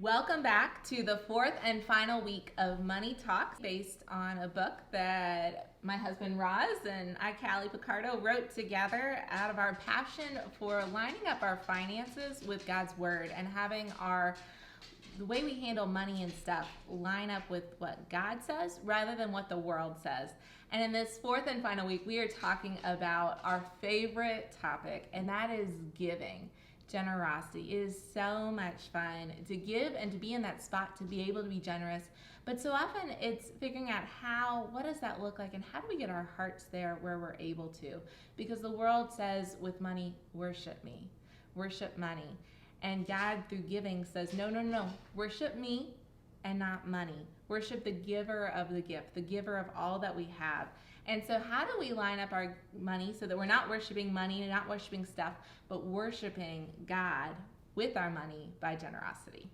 Welcome back to the fourth and final week of Money Talks, based on a book that my husband Roz and I, Callie Picardo, wrote together out of our passion for lining up our finances with God's Word and having the way we handle money and stuff line up with what God says rather than what the world says. And in this fourth and final week, we are talking about our favorite topic, and that is giving. Generosity. It is so much fun to give and to be in that spot to be able to be generous. But so often it's figuring out what does that look like, and how do we get our hearts there where we're able to? Because the world says with money, worship me, worship money. And God through giving says, no, worship me and not money. Worship the giver of the gift, the giver of all that we have. And so how do we line up our money so that we're not worshiping money and not worshiping stuff, but worshiping God with our money by generosity?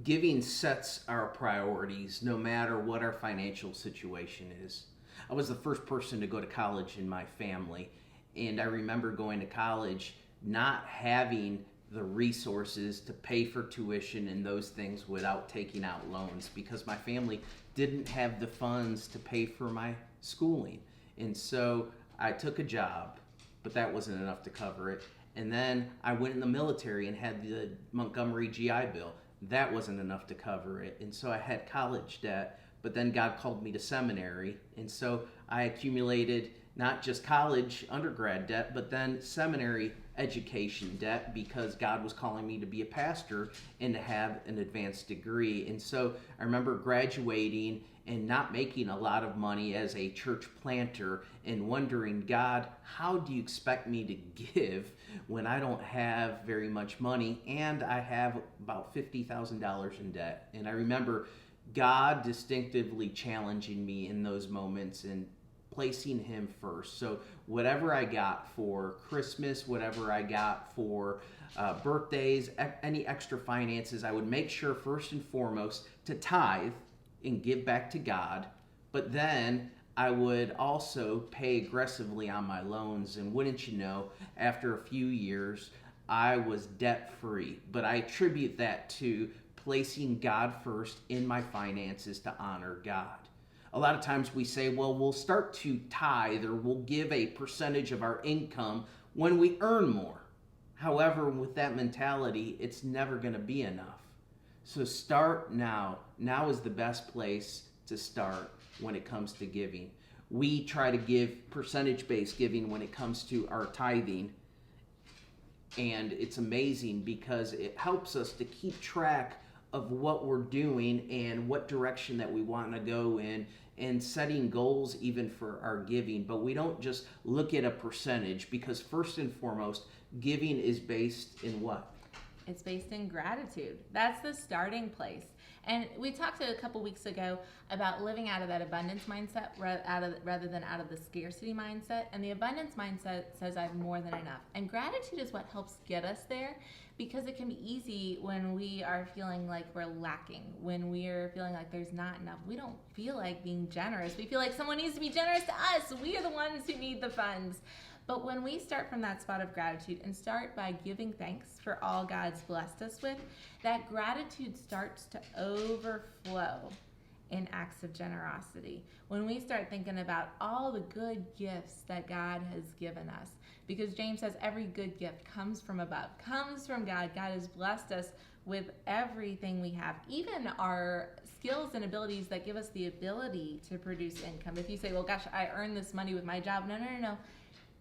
Giving sets our priorities no matter what our financial situation is. I was the first person to go to college in my family, and I remember going to college not having the resources to pay for tuition and those things without taking out loans because my family didn't have the funds to pay for my schooling. And so I took a job, but that wasn't enough to cover it. And then I went in the military and had the Montgomery GI Bill. That wasn't enough to cover it. And so I had college debt, but then God called me to seminary. And so I accumulated not just college undergrad debt, but then seminary education debt because God was calling me to be a pastor and to have an advanced degree. And so I remember graduating and not making a lot of money as a church planter and wondering, God, how do you expect me to give when I don't have very much money and I have about $50,000 in debt? And I remember God distinctively challenging me in those moments and placing him first. So whatever I got for Christmas, whatever I got for birthdays, any extra finances, I would make sure first and foremost to tithe and give back to God. But then I would also pay aggressively on my loans. And wouldn't you know, after a few years, I was debt free. But I attribute that to placing God first in my finances to honor God. A lot of times we say, well, we'll start to tithe or we'll give a percentage of our income when we earn more. However, with that mentality, it's never going to be enough. So start now. Now is the best place to start when it comes to giving. We try to give percentage-based giving when it comes to our tithing. And it's amazing because it helps us to keep track of what we're doing and what direction that we want to go in and setting goals even for our giving. But we don't just look at a percentage because first and foremost, giving is based in what? It's based in gratitude. That's the starting place. And we talked a couple weeks ago about living out of that abundance mindset rather than out of the scarcity mindset. And the abundance mindset says I have more than enough. And gratitude is what helps get us there, because it can be easy when we are feeling like we're lacking, when we're feeling like there's not enough. We don't feel like being generous. We feel like someone needs to be generous to us. We are the ones who need the funds. But when we start from that spot of gratitude and start by giving thanks for all God's blessed us with, that gratitude starts to overflow in acts of generosity. When we start thinking about all the good gifts that God has given us, because James says every good gift comes from above, comes from God. God has blessed us with everything we have, even our skills and abilities that give us the ability to produce income. If you say, well, gosh, I earned this money with my job. No.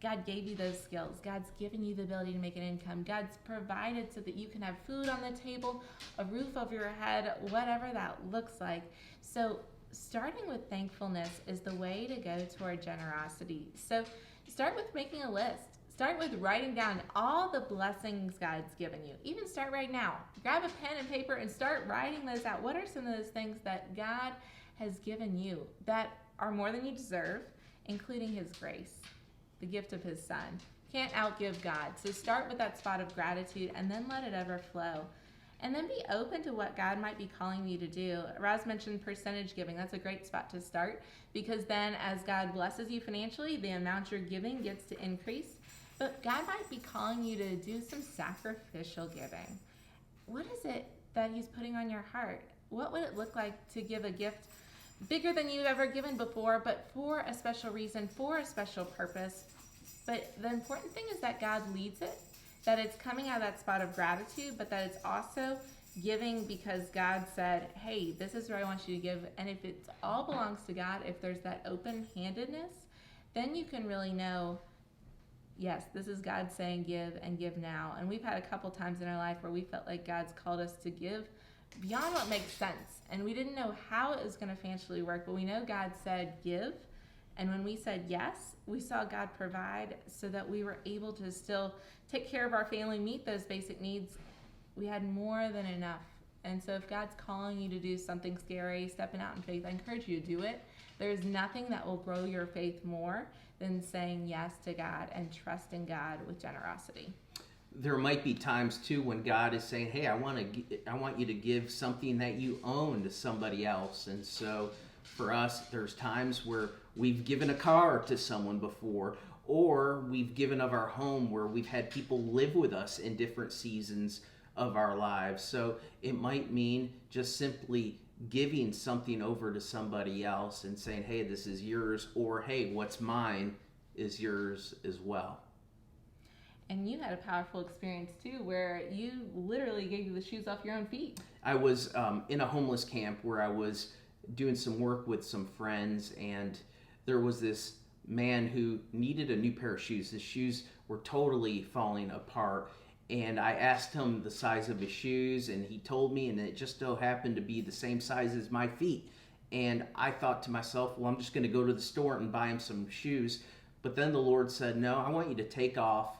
God gave you those skills. God's given you the ability to make an income. God's provided so that you can have food on the table, a roof over your head, whatever that looks like. So starting with thankfulness is the way to go toward generosity. So start with making a list. Start with writing down all the blessings God's given you. Even start right now. Grab a pen and paper and start writing those out. What are some of those things that God has given you that are more than you deserve, including his grace, the gift of his son? Can't outgive God. So start with that spot of gratitude and then let it ever flow. And then be open to what God might be calling you to do. Roz mentioned percentage giving. That's a great spot to start, because then as God blesses you financially, the amount you're giving gets to increase. But God might be calling you to do some sacrificial giving. What is it that he's putting on your heart? What would it look like to give a gift bigger than you've ever given before, but for a special reason, for a special purpose? But the important thing is that God leads it, that it's coming out of that spot of gratitude, but that it's also giving because God said, hey, this is where I want you to give. And if it all belongs to God, if there's that open-handedness, then you can really know, yes, this is God saying give and give now. And we've had a couple times in our life where we felt like God's called us to give beyond what makes sense. And we didn't know how it was going to financially work, but we know God said give. And when we said yes, we saw God provide so that we were able to still take care of our family, meet those basic needs. We had more than enough. And so if God's calling you to do something scary, stepping out in faith, I encourage you to do it. There's nothing that will grow your faith more than saying yes to God and trusting God with generosity. There might be times too when God is saying, hey, I want you to give something that you own to somebody else. And so for us, there's times where we've given a car to someone before, or we've given of our home where we've had people live with us in different seasons of our lives. So it might mean just simply giving something over to somebody else and saying, hey, this is yours, or hey, what's mine is yours as well. And you had a powerful experience too, where you literally gave you the shoes off your own feet. I was in a homeless camp where I was doing some work with some friends, and there was this man who needed a new pair of shoes. His shoes were totally falling apart, and I asked him the size of his shoes, and he told me, and it just so happened to be the same size as my feet. And I thought to myself, well, I'm just going to go to the store and buy him some shoes. But then the Lord said, no, I want you to take off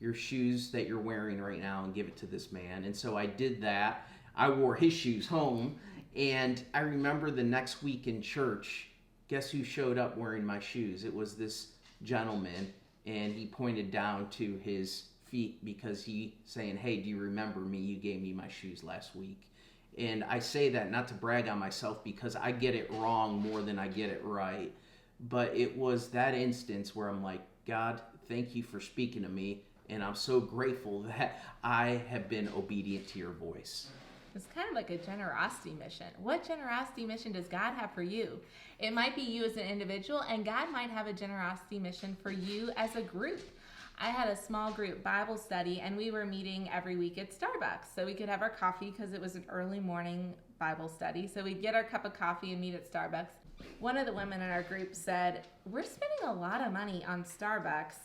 your shoes that you're wearing right now and give it to this man. And so I did that. I wore his shoes home, and I remember the next week in church, guess who showed up wearing my shoes? It was this gentleman, and he pointed down to his feet because he saying, hey, do you remember me? You gave me my shoes last week. And I say that not to brag on myself, because I get it wrong more than I get it right. But it was that instance where I'm like, God, thank you for speaking to me. And I'm so grateful that I have been obedient to your voice. It's kind of like a generosity mission. What generosity mission does God have for you? It might be you as an individual, and God might have a generosity mission for you as a group. I had a small group Bible study, and we were meeting every week at Starbucks so we could have our coffee, because it was an early morning Bible study. So we'd get our cup of coffee and meet at Starbucks. One of the women in our group said, we're spending a lot of money on Starbucks.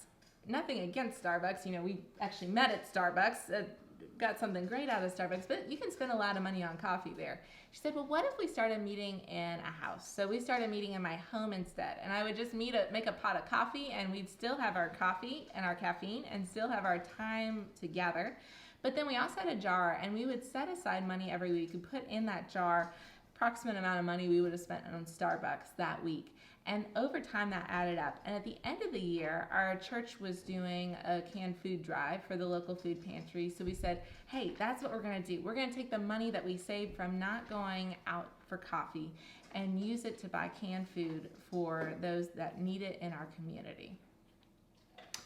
Nothing against Starbucks. You know, we actually met at Starbucks, got something great out of Starbucks, but you can spend a lot of money on coffee there. She said, well, what if we started meeting in a house? So we started meeting in my home instead. And I would just make a pot of coffee, and we'd still have our coffee and our caffeine and still have our time together. But then we also had a jar, and we would set aside money every week and put in that jar approximate amount of money we would have spent on Starbucks that week. And over time, that added up. And at the end of the year, our church was doing a canned food drive for the local food pantry. So we said, hey, that's what we're going to do. We're going to take the money that we saved from not going out for coffee and use it to buy canned food for those that need it in our community.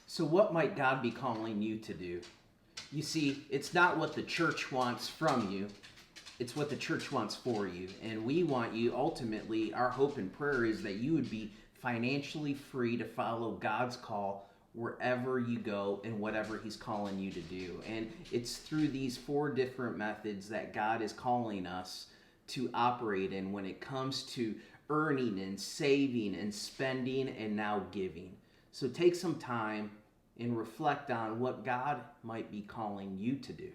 So what might God be calling you to do? You see, it's not what the church wants from you. It's what the church wants for you. And we want you, ultimately, our hope and prayer is that you would be financially free to follow God's call wherever you go and whatever he's calling you to do. And it's through these 4 different methods that God is calling us to operate in when it comes to earning and saving and spending and now giving. So take some time and reflect on what God might be calling you to do.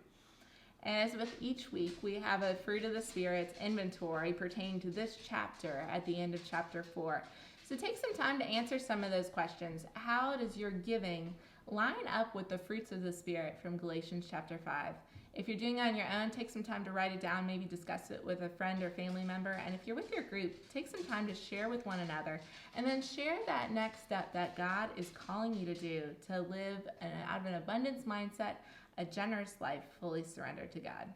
And as with each week, we have a Fruit of the Spirit inventory pertaining to this chapter at the end of chapter 4. So take some time to answer some of those questions. How does your giving line up with the fruits of the Spirit from Galatians chapter 5? If you're doing it on your own, take some time to write it down, maybe discuss it with a friend or family member. And if you're with your group, take some time to share with one another. And then share that next step that God is calling you to do to live out of an abundance mindset, a generous life fully surrendered to God.